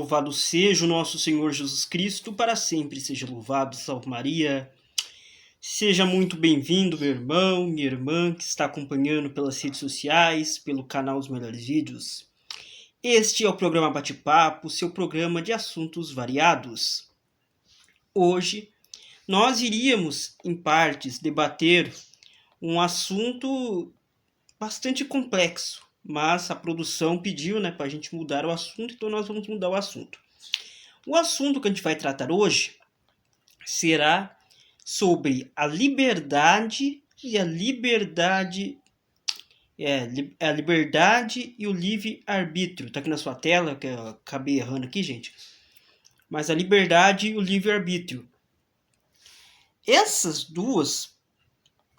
Louvado seja o nosso Senhor Jesus Cristo, para sempre seja louvado. Salve Maria. Seja muito bem-vindo, meu irmão, minha irmã, que está acompanhando pelas redes sociais, pelo canal Os Melhores Vídeos. Este é o programa Bate-Papo, seu programa de assuntos variados. Hoje, nós iríamos, em partes, debater um assunto bastante complexo, mas a produção pediu, para a gente mudar o assunto, então nós vamos mudar o assunto. O assunto que a gente vai tratar hoje será sobre a liberdade e a liberdade e o livre-arbítrio. Está aqui na sua tela, que eu acabei errando aqui, gente. Mas a liberdade e o livre-arbítrio. Essas duas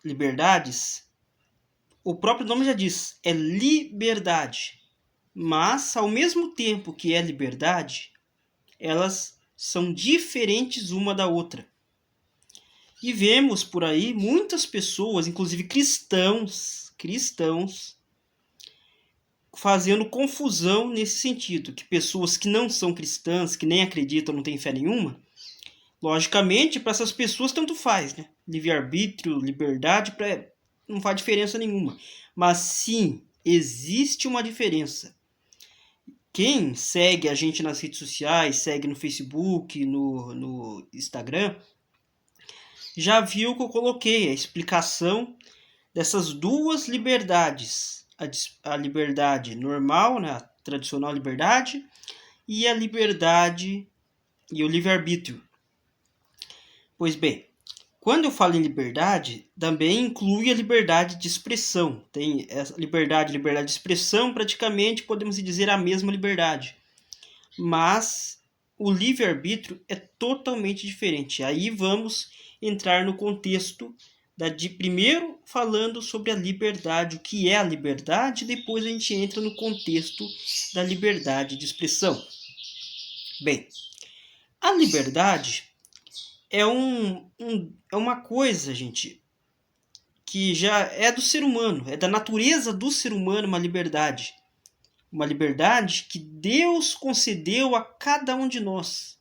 liberdades, o próprio nome já diz, é liberdade. Mas, ao mesmo tempo que é liberdade, elas são diferentes uma da outra. E vemos por aí muitas pessoas, inclusive cristãos, fazendo confusão nesse sentido, que pessoas que não são cristãs, que nem acreditam, não têm fé nenhuma, logicamente, para essas pessoas tanto faz, né? Livre-arbítrio, liberdade, não faz diferença nenhuma. Mas sim, existe uma diferença. Quem segue a gente nas redes sociais, segue no Facebook, no Instagram, já viu que eu coloquei a explicação dessas duas liberdades. A liberdade normal, né, a tradicional liberdade, e a liberdade e o livre-arbítrio. Pois bem, quando eu falo em liberdade, também inclui a liberdade de expressão. Tem essa liberdade de expressão, praticamente podemos dizer a mesma liberdade. Mas o livre-arbítrio é totalmente diferente. Aí vamos entrar no contexto primeiro falando sobre a liberdade, o que é a liberdade, depois a gente entra no contexto da liberdade de expressão. Bem, a liberdade é uma coisa, gente, que já é do ser humano, é da natureza do ser humano uma liberdade. Uma liberdade que Deus concedeu a cada um de nós.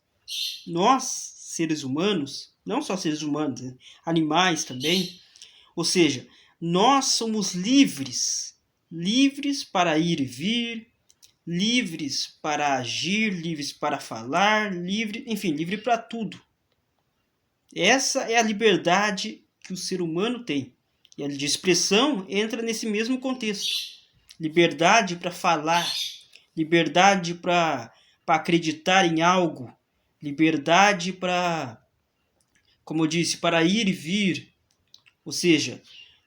Nós, seres humanos, não só seres humanos, né? Animais também. Ou seja, nós somos livres. Livres para ir e vir, livres para agir, livres para falar, livre para tudo. Essa é a liberdade que o ser humano tem. E a de expressão entra nesse mesmo contexto. Liberdade para falar, liberdade para acreditar em algo, liberdade para, como eu disse, para ir e vir. Ou seja,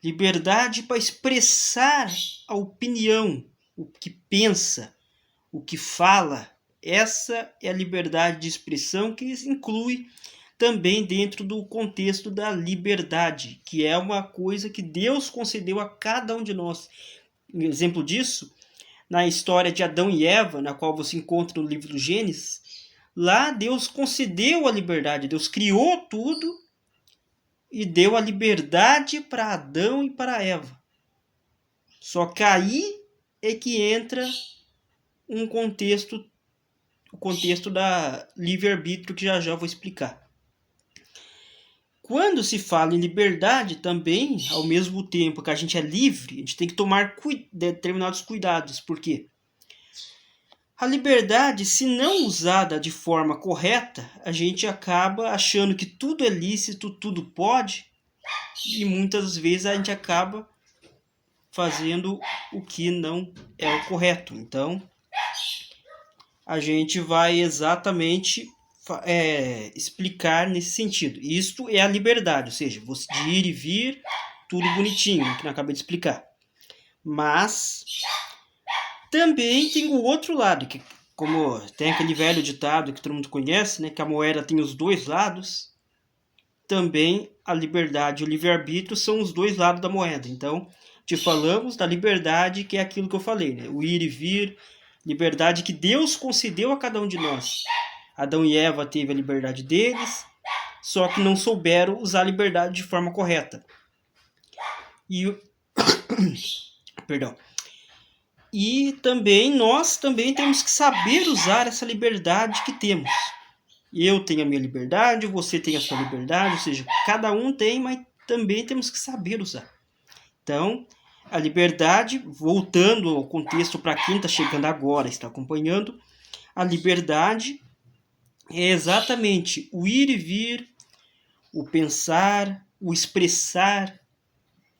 liberdade para expressar a opinião, o que pensa, o que fala. Essa é a liberdade de expressão que inclui também dentro do contexto da liberdade, que é uma coisa que Deus concedeu a cada um de nós. Um exemplo disso, na história de Adão e Eva, na qual você encontra no livro do Gênesis, lá Deus concedeu a liberdade, Deus criou tudo e deu a liberdade para Adão e para Eva. Só que aí é que entra o contexto da livre-arbítrio, que já vou explicar. Quando se fala em liberdade também, ao mesmo tempo que a gente é livre, a gente tem que tomar determinados cuidados. Por quê? A liberdade, se não usada de forma correta, a gente acaba achando que tudo é lícito, tudo pode, e muitas vezes a gente acaba fazendo o que não é o correto. Então, a gente vai exatamente explicar nesse sentido. Isto é a liberdade, ou seja, você de ir e vir, tudo bonitinho, que eu acabei de explicar. Mas também tem o outro lado, que como tem aquele velho ditado que todo mundo conhece, né, que a moeda tem os dois lados, também a liberdade e o livre-arbítrio são os dois lados da moeda. Então, te falamos da liberdade, que é aquilo que eu falei, né, o ir e vir, liberdade que Deus concedeu a cada um de nós. Adão e Eva teve a liberdade deles, só que não souberam usar a liberdade de forma correta. Perdão. E também nós também temos que saber usar essa liberdade que temos. Eu tenho a minha liberdade, você tem a sua liberdade, ou seja, cada um tem, mas também temos que saber usar. Então, a liberdade, voltando ao contexto para quem está chegando agora, está acompanhando, a liberdade é exatamente o ir e vir, o pensar, o expressar.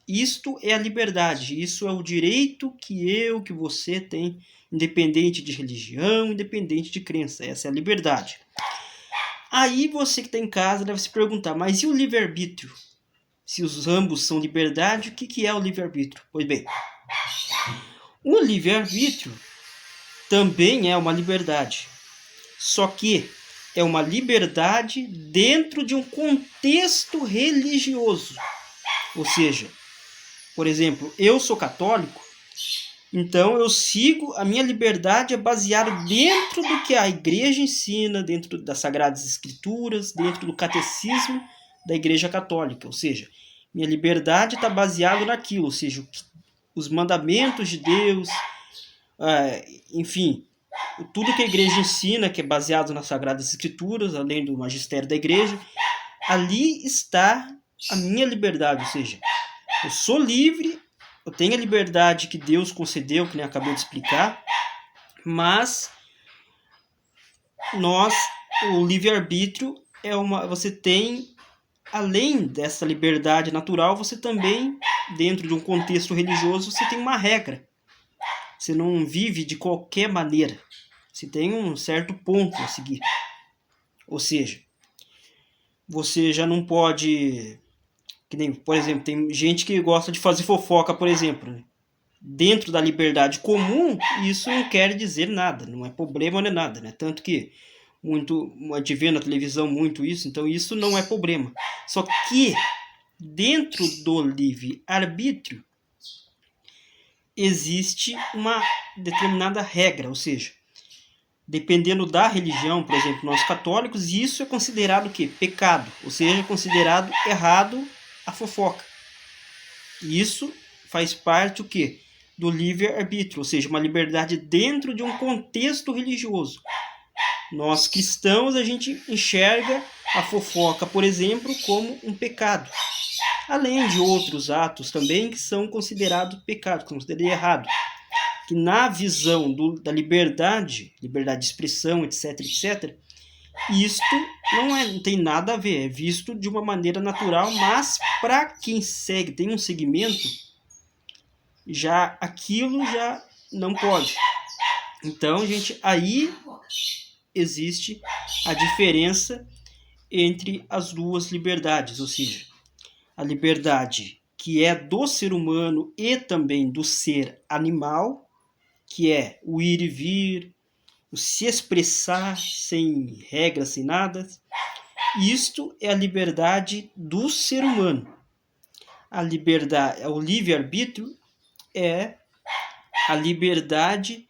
Isto é a liberdade, isso é o direito que você tem, independente de religião, independente de crença. Essa é a liberdade. Aí você que está em casa deve se perguntar, mas e o livre-arbítrio? Se os ambos são liberdade, o que é o livre-arbítrio? Pois bem, o livre-arbítrio também é uma liberdade, só que é uma liberdade dentro de um contexto religioso. Ou seja, por exemplo, eu sou católico, então eu sigo, a minha liberdade é baseada dentro do que a igreja ensina, dentro das Sagradas Escrituras, dentro do catecismo da Igreja Católica. Ou seja, minha liberdade está baseada naquilo, ou seja, os mandamentos de Deus, enfim, tudo que a igreja ensina, que é baseado nas Sagradas Escrituras, além do magistério da igreja, ali está a minha liberdade, ou seja, eu sou livre, eu tenho a liberdade que Deus concedeu, que nem acabei de explicar, mas o livre-arbítrio você tem, além dessa liberdade natural, você também, dentro de um contexto religioso, você tem uma regra. Você não vive de qualquer maneira. Você tem um certo ponto a seguir. Ou seja, você já não pode... Que nem, por exemplo, tem gente que gosta de fazer fofoca, por exemplo. Né? Dentro da liberdade comum, isso não quer dizer nada. Não é problema, não é nada. Né? Tanto que a gente vê na televisão muito isso, então isso não é problema. Só que dentro do livre-arbítrio existe uma determinada regra, ou seja, dependendo da religião, por exemplo, nós católicos, isso é considerado o quê? Pecado, ou seja, é considerado errado a fofoca. E isso faz parte o quê? Do livre-arbítrio, ou seja, uma liberdade dentro de um contexto religioso. Nós cristãos, a gente enxerga a fofoca, por exemplo, como um pecado. Além de outros atos também que são considerados pecado, considerados errado. Que na visão da liberdade de expressão, etc, etc, isto não tem nada a ver, é visto de uma maneira natural, mas para quem segue, tem um segmento, já aquilo já não pode. Então, gente, aí existe a diferença entre as duas liberdades, ou seja, a liberdade que é do ser humano e também do ser animal, que é o ir e vir, o se expressar sem regras, sem nada. Isto é a liberdade do ser humano. A liberdade, o livre-arbítrio é a liberdade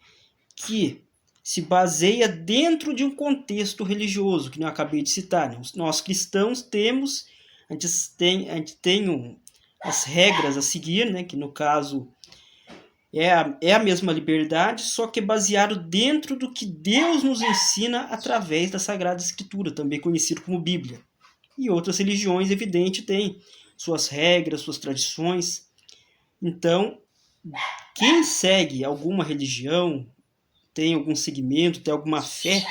que se baseia dentro de um contexto religioso, que eu acabei de citar. Né? Nós cristãos temos, a gente tem as regras a seguir, né? Que no caso é a mesma liberdade, só que é baseado dentro do que Deus nos ensina através da Sagrada Escritura, também conhecido como Bíblia. E outras religiões, evidente, têm suas regras, suas tradições. Então, quem segue alguma religião, tem algum segmento, tem alguma fé,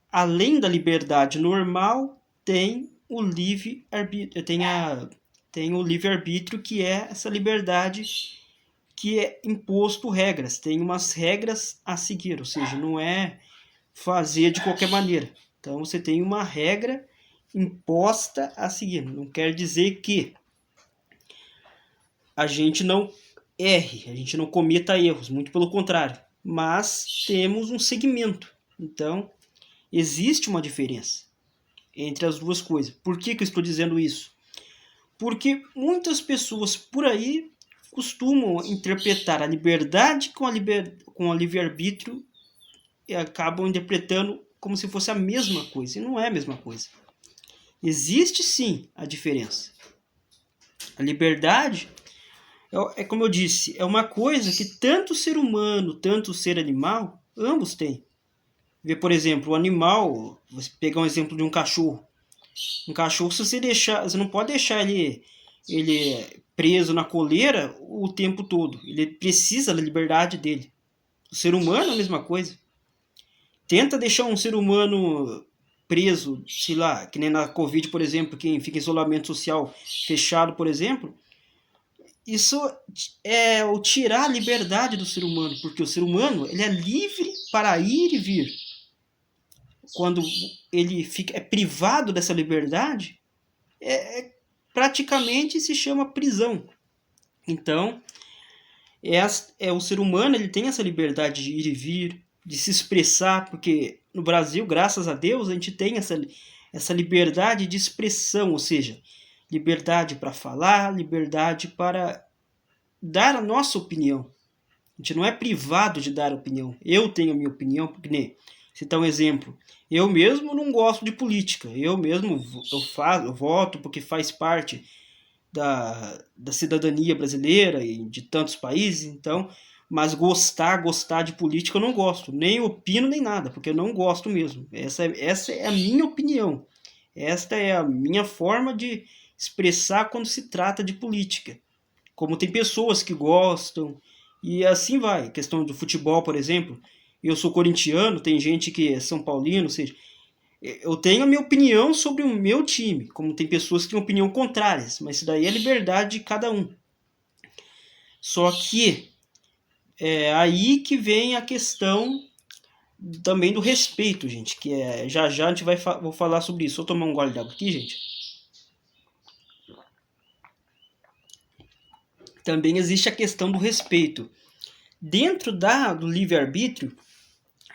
além da liberdade normal, tem o livre-arbítrio, tem o livre-arbítrio, que é essa liberdade que é imposto regras, tem umas regras a seguir, ou seja, não é fazer de qualquer maneira. Então você tem uma regra imposta a seguir. Não quer dizer que a gente não erre, a gente não cometa erros, muito pelo contrário. Mas temos um segmento. Então existe uma diferença entre as duas coisas. Por que eu estou dizendo isso? Porque muitas pessoas por aí costumam interpretar a liberdade com a livre-arbítrio e acabam interpretando como se fosse a mesma coisa. E não é a mesma coisa. Existe sim a diferença. A liberdade É como eu disse, é uma coisa que tanto o ser humano, tanto o ser animal, ambos têm. Vê, por exemplo, o animal, você pegar um exemplo de um cachorro. Um cachorro, se você deixar, você não pode deixar ele preso na coleira o tempo todo. Ele precisa da liberdade dele. O ser humano é a mesma coisa. Tenta deixar um ser humano preso, sei lá, que nem na Covid, por exemplo, quem fica em isolamento social fechado, por exemplo, isso é o tirar a liberdade do ser humano, porque o ser humano ele é livre para ir e vir. Quando ele é privado dessa liberdade, praticamente se chama prisão. Então, o ser humano ele tem essa liberdade de ir e vir, de se expressar, porque no Brasil, graças a Deus, a gente tem essa liberdade de expressão, ou seja, liberdade para falar, liberdade para dar a nossa opinião. A gente não é privado de dar opinião. Eu tenho a minha opinião, porque nem citar um exemplo. Eu mesmo não gosto de política. Eu mesmo eu voto porque faz parte da cidadania brasileira e de tantos países, então, mas gostar de política eu não gosto, nem opino nem nada, porque eu não gosto mesmo. Essa é a minha opinião. Esta é a minha forma de expressar quando se trata de política. Como tem pessoas que gostam, e assim vai. Questão do futebol, por exemplo. Eu sou corintiano, tem gente que é São Paulino, ou seja, eu tenho a minha opinião sobre o meu time, como tem pessoas que têm opinião contrárias, mas isso daí é liberdade de cada um. Só que é aí que vem a questão também do respeito, gente, que já já a gente vou falar sobre isso. Vou tomar um gole d'água aqui, gente. Também existe a questão do respeito. Dentro do livre-arbítrio,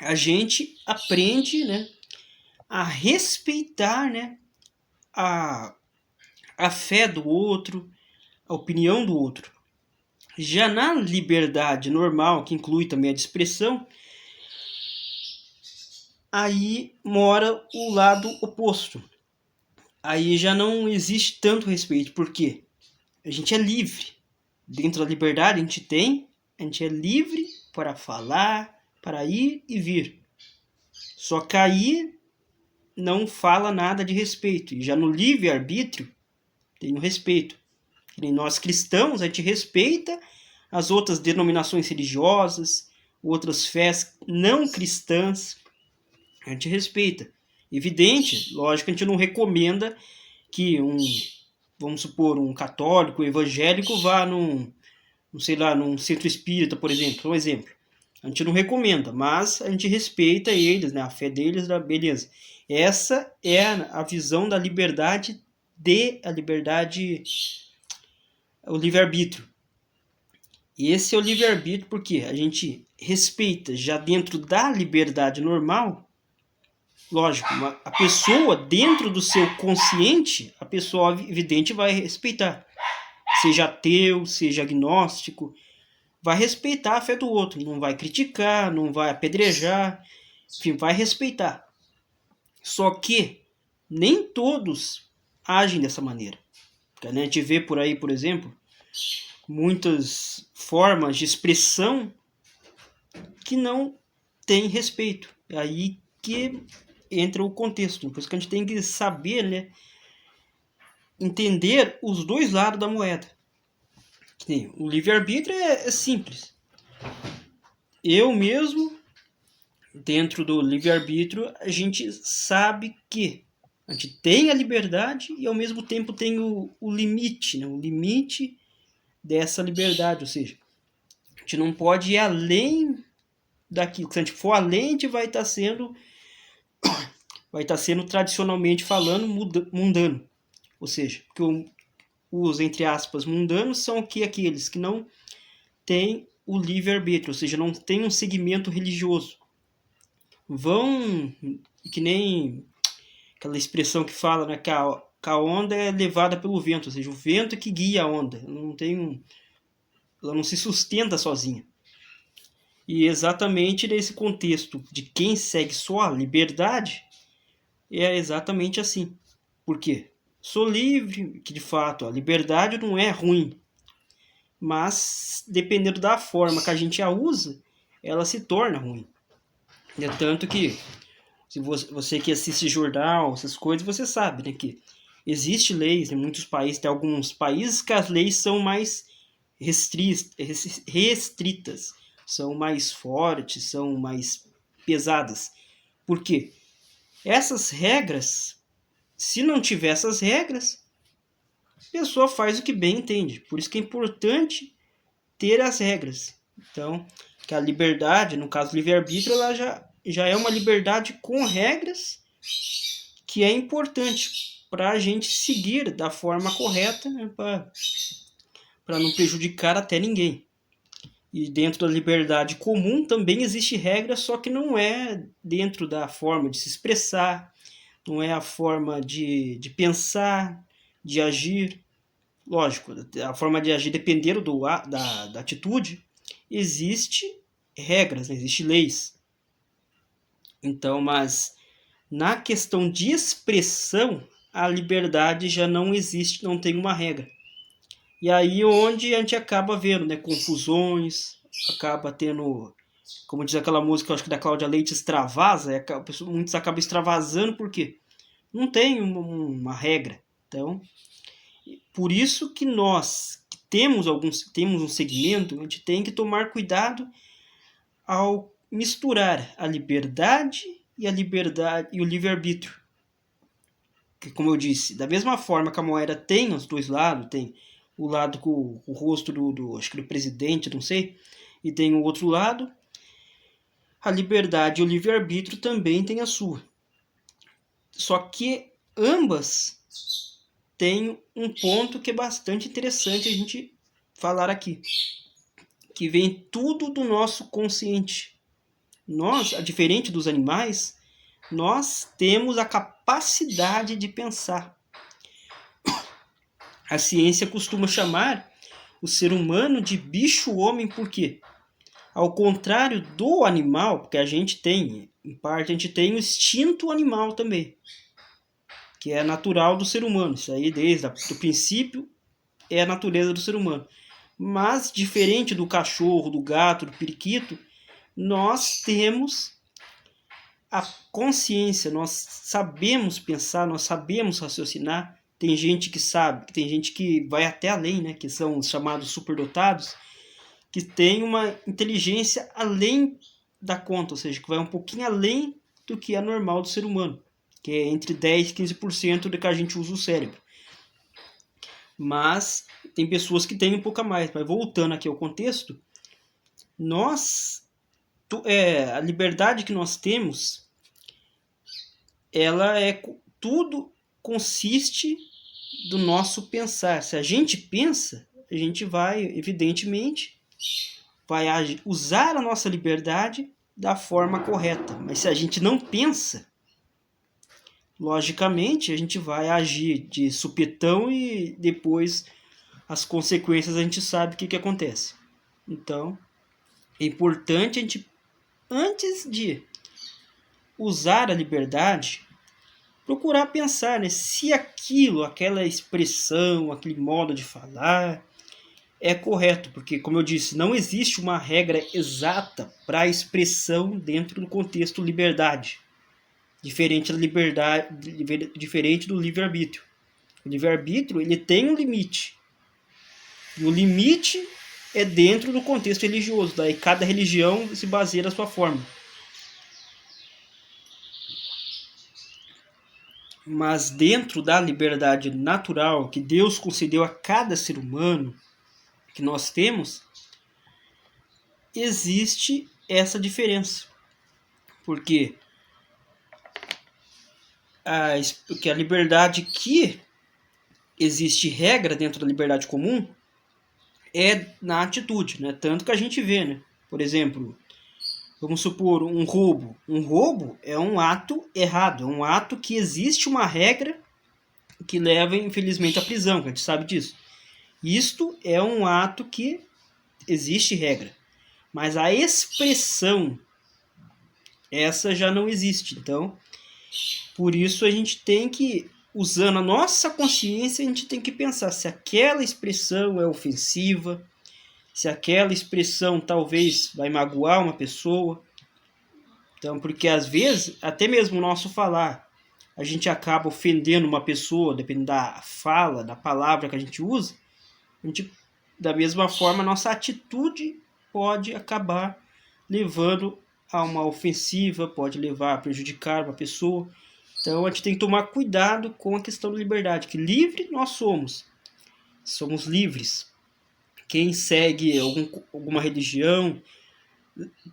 a gente aprende, né, a respeitar, né, a fé do outro, a opinião do outro. Já na liberdade normal, que inclui também a de expressão, aí mora o lado oposto. Aí já não existe tanto respeito, porque a gente é livre. Dentro da liberdade a gente é livre para falar, para ir e vir. Só que aí não fala nada de respeito. E já no livre-arbítrio tem o respeito. Que nem nós cristãos, a gente respeita as outras denominações religiosas, outras fés não cristãs, a gente respeita. Evidente, lógico que a gente não recomenda que vamos supor, um católico, evangélico vá sei lá, num centro espírita, por exemplo, um exemplo. A gente não recomenda, mas a gente respeita eles, né, a fé deles, beleza. Essa é a visão da liberdade, o livre-arbítrio. E esse é o livre-arbítrio porque a gente respeita já dentro da liberdade normal. Lógico, a pessoa dentro do seu consciente, a pessoa evidente vai respeitar. Seja ateu, seja agnóstico, vai respeitar a fé do outro, não vai criticar, não vai apedrejar, enfim, vai respeitar. Só que nem todos agem dessa maneira. A gente vê por aí, por exemplo, muitas formas de expressão que não têm respeito. É aí que entra o contexto. Por isso que a gente tem que saber, né, entender os dois lados da moeda. O livre-arbítrio é simples. Eu mesmo, dentro do livre-arbítrio, a gente sabe que a gente tem a liberdade e ao mesmo tempo tem o limite, né? O limite dessa liberdade, ou seja, a gente não pode ir além daquilo. Se a gente for além, a gente vai estar sendo tradicionalmente falando mundano. Ou seja, porque os, entre aspas, mundanos são aqueles que não têm o livre-arbítrio, ou seja, não tem um segmento religioso. Vão, que nem aquela expressão que fala, né, que a onda é levada pelo vento, ou seja, o vento que guia a onda, ela não se sustenta sozinha. E exatamente nesse contexto de quem segue só a liberdade, é exatamente assim. Por quê? Sou livre, que de fato a liberdade não é ruim. mas dependendo da forma que a gente a usa, ela se torna ruim. É tanto que, se você que assiste jornal, essas coisas, você sabe, né, que existe leis em muitos países, tem alguns países que as leis são mais restritas, são mais fortes, são mais pesadas. Por quê? Essas regras, se não tiver essas regras, a pessoa faz o que bem entende. Por isso que é importante ter as regras. Então, que a liberdade, no caso do livre-arbítrio, ela já é uma liberdade com regras que é importante para a gente seguir da forma correta, né, para não prejudicar até ninguém. E dentro da liberdade comum também existe regra, só que não é dentro da forma de se expressar, não é a forma de pensar, de agir. Lógico, a forma de agir dependendo da atitude, existe regras, né? Existe leis. Então, mas na questão de expressão, a liberdade já não existe, não tem uma regra. E aí onde a gente acaba vendo, né, confusões, acaba tendo, como diz aquela música, eu acho que da Cláudia Leite, extravasa, muitos acabam extravasando porque não tem uma regra. Então, por isso que nós que temos um segmento, a gente tem que tomar cuidado ao misturar a liberdade e o livre-arbítrio. Que, como eu disse, da mesma forma que a moeda tem os dois lados, tem o lado com o rosto acho que do presidente, não sei, e tem o outro lado, a liberdade e o livre-arbítrio também tem a sua. Só que ambas têm um ponto que é bastante interessante a gente falar aqui, que vem tudo do nosso consciente. Nós, diferente dos animais, nós temos a capacidade de pensar. A ciência costuma chamar o ser humano de bicho-homem por quê? Ao contrário do animal, porque a gente tem, em parte, a gente tem o instinto animal também, que é natural do ser humano. Isso aí, desde o princípio, é a natureza do ser humano. Mas, diferente do cachorro, do gato, do periquito, nós temos a consciência, nós sabemos pensar, nós sabemos raciocinar. Tem gente que sabe, tem gente que vai até além, né, que são os chamados superdotados, que tem uma inteligência além da conta, ou seja, que vai um pouquinho além do que é normal do ser humano, que é entre 10 e 15% do que a gente usa o cérebro. Mas tem pessoas que têm um pouco a mais. Mas voltando aqui ao contexto, a liberdade que nós temos, ela é tudo consiste do nosso pensar. Se a gente pensa, a gente vai, evidentemente, usar a nossa liberdade da forma correta. Mas se a gente não pensa, logicamente a gente vai agir de supetão e depois as consequências a gente sabe o que acontece. Então, é importante a gente, antes de usar a liberdade, procurar pensar, né, se aquela expressão, aquele modo de falar é correto, porque, como eu disse, não existe uma regra exata para a expressão dentro do contexto liberdade, diferente do livre-arbítrio. O livre-arbítrio ele tem um limite, e o limite é dentro do contexto religioso, daí cada religião se baseia da sua forma. Mas dentro da liberdade natural que Deus concedeu a cada ser humano que nós temos, existe essa diferença. Porque a liberdade que existe regra dentro da liberdade comum é na atitude, né? Tanto que a gente vê, né? Por exemplo, vamos supor um roubo. Um roubo é um ato errado, é um ato que existe uma regra que leva, infelizmente, à prisão, a gente sabe disso. Isto é um ato que existe regra. Mas a expressão, essa já não existe. Então, por isso a gente tem que, usando a nossa consciência, a gente tem que pensar se aquela expressão é ofensiva, se aquela expressão talvez vai magoar uma pessoa. Então, porque às vezes, até mesmo o nosso falar, a gente acaba ofendendo uma pessoa, dependendo da fala, da palavra que a gente usa. A gente, da mesma forma, a nossa atitude pode acabar levando a uma ofensiva, pode levar a prejudicar uma pessoa. Então a gente tem que tomar cuidado com a questão da liberdade, que livre nós somos livres. Quem segue alguma religião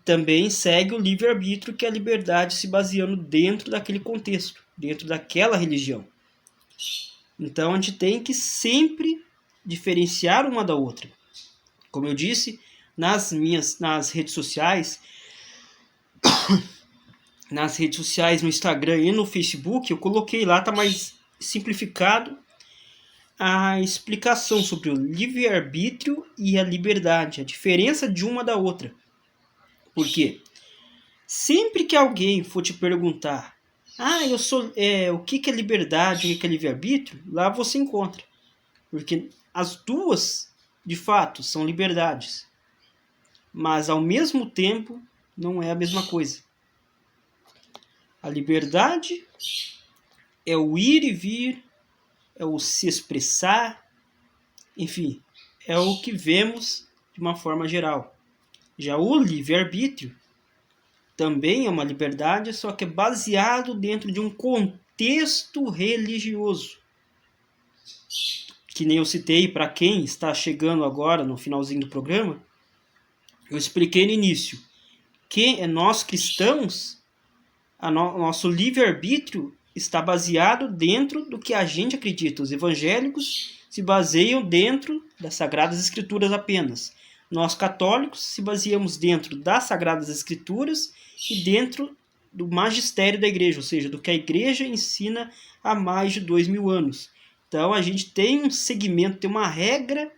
também segue o livre-arbítrio, que é a liberdade se baseando dentro daquele contexto, dentro daquela religião. Então a gente tem que sempre diferenciar uma da outra. Como eu disse, nas redes sociais, no Instagram e no Facebook, eu coloquei lá, tá mais simplificado a explicação sobre o livre-arbítrio e a liberdade, a diferença de uma da outra. Por quê? Sempre que alguém for te perguntar, o que é liberdade, o que é livre-arbítrio, lá você encontra. Porque as duas, de fato, são liberdades. Mas, ao mesmo tempo, não é a mesma coisa. A liberdade é o ir e vir, é o se expressar, enfim, é o que vemos de uma forma geral. Já o livre-arbítrio também é uma liberdade, só que é baseado dentro de um contexto religioso. Que nem eu citei, para quem está chegando agora no finalzinho do programa, eu expliquei no início que nós cristãos, nosso livre-arbítrio está baseado dentro do que a gente acredita. Os evangélicos se baseiam dentro das Sagradas Escrituras apenas. Nós católicos se baseamos dentro das Sagradas Escrituras e dentro do magistério da igreja, ou seja, do que a igreja ensina há mais de 2000 anos. Então a gente tem um segmento, tem uma regra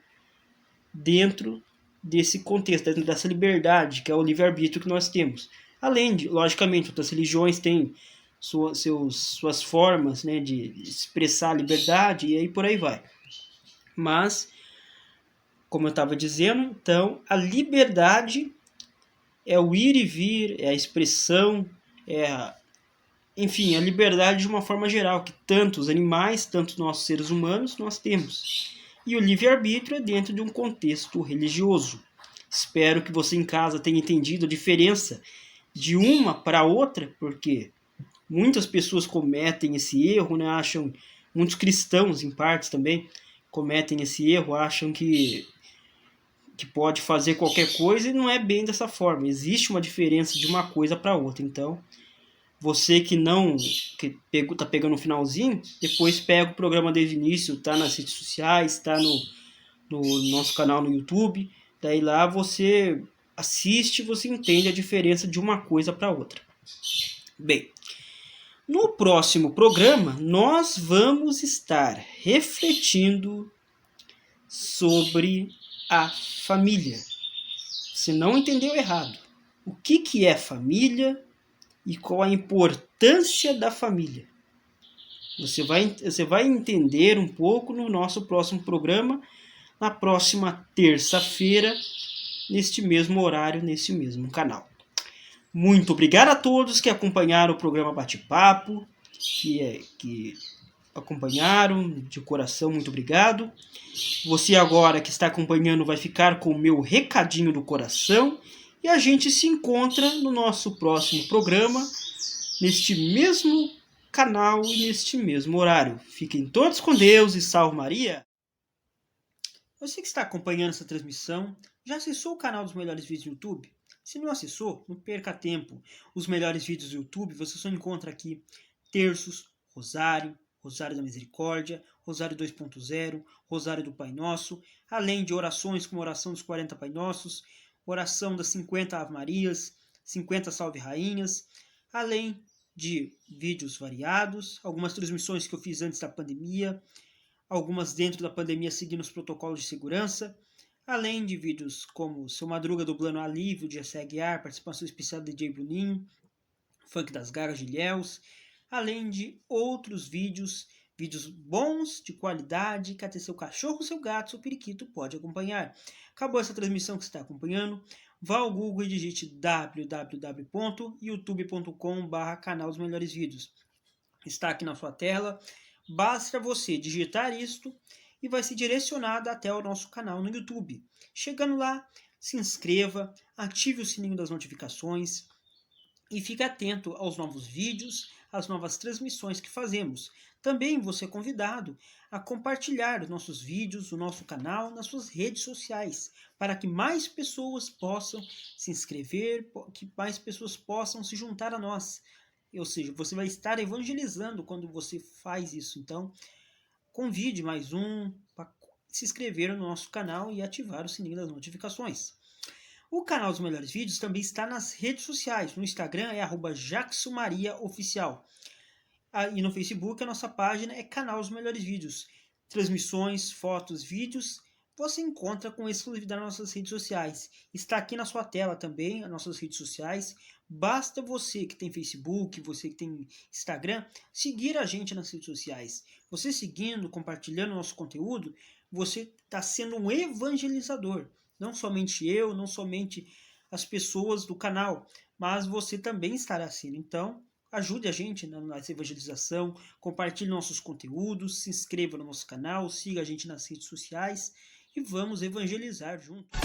dentro desse contexto, dentro dessa liberdade, que é o livre-arbítrio que nós temos. Além de, logicamente, outras religiões têm suas formas, né, de expressar a liberdade e aí por aí vai. Mas, como eu estava dizendo, então, a liberdade é o ir e vir, é a expressão, enfim, a liberdade de uma forma geral, que tanto os animais, tanto nós seres humanos, nós temos. E o livre-arbítrio é dentro de um contexto religioso. Espero que você em casa tenha entendido a diferença de uma para outra, porque muitas pessoas cometem esse erro, né? Muitos cristãos, em partes também, cometem esse erro, acham que pode fazer qualquer coisa e não é bem dessa forma. Existe uma diferença de uma coisa para outra. Então, você que tá pegando o finalzinho, depois pega o programa desde o início, tá nas redes sociais, tá no nosso canal no YouTube. Daí lá você assiste, você entende a diferença de uma coisa para outra. Bem, no próximo programa nós vamos estar refletindo sobre a família. Você não entendeu errado. O que é família e qual a importância da família? Você vai entender um pouco no nosso próximo programa, na próxima terça-feira, neste mesmo horário, neste mesmo canal. Muito obrigado a todos que acompanharam o programa Bate-Papo, que acompanharam de coração, muito obrigado. Você agora que está acompanhando vai ficar com o meu recadinho do coração e a gente se encontra no nosso próximo programa, neste mesmo canal e neste mesmo horário. Fiquem todos com Deus e salve Maria! Você que está acompanhando essa transmissão, já acessou o canal dos melhores vídeos do YouTube? Se não acessou, não perca tempo. Os melhores vídeos do YouTube você só encontra aqui: terços, rosário, rosário da misericórdia, rosário 2.0, rosário do Pai Nosso, além de orações como oração dos 40 Pai Nossos, oração das 50 Ave Marias, 50 Salve Rainhas, além de vídeos variados, algumas transmissões que eu fiz antes da pandemia, algumas dentro da pandemia seguindo os protocolos de segurança, além de vídeos como Seu Madruga dublando Alívio, de S.A. Guiar, participação especial de DJ Bruninho, Funk das Gagas de Ilhéus, além de outros vídeos Vídeos bons, de qualidade, que até seu cachorro, seu gato, seu periquito pode acompanhar. Acabou essa transmissão que você está acompanhando? Vá ao Google e digite www.youtube.com/canal dos melhores vídeos. Está aqui na sua tela. Basta você digitar isto e vai ser direcionado até o nosso canal no YouTube. Chegando lá, se inscreva, ative o sininho das notificações e fique atento aos novos vídeos, às novas transmissões que fazemos. Também você é convidado a compartilhar os nossos vídeos, o nosso canal nas suas redes sociais, para que mais pessoas possam se inscrever, que mais pessoas possam se juntar a nós. Ou seja, você vai estar evangelizando quando você faz isso. Então, convide mais um para se inscrever no nosso canal e ativar o sininho das notificações. O canal dos melhores vídeos também está nas redes sociais. No Instagram é @jacksonmariaoficial. E no Facebook a nossa página é Canal dos Melhores Vídeos. Transmissões, fotos, vídeos, você encontra com exclusividade nas nossas redes sociais. Está aqui na sua tela também as nossas redes sociais. Basta você que tem Facebook, você que tem Instagram, seguir a gente nas redes sociais. Você seguindo, compartilhando nosso conteúdo, você está sendo um evangelizador. Não somente eu, não somente as pessoas do canal, mas você também estará sendo. Então, ajude a gente nessa evangelização, compartilhe nossos conteúdos, se inscreva no nosso canal, siga a gente nas redes sociais e vamos evangelizar juntos.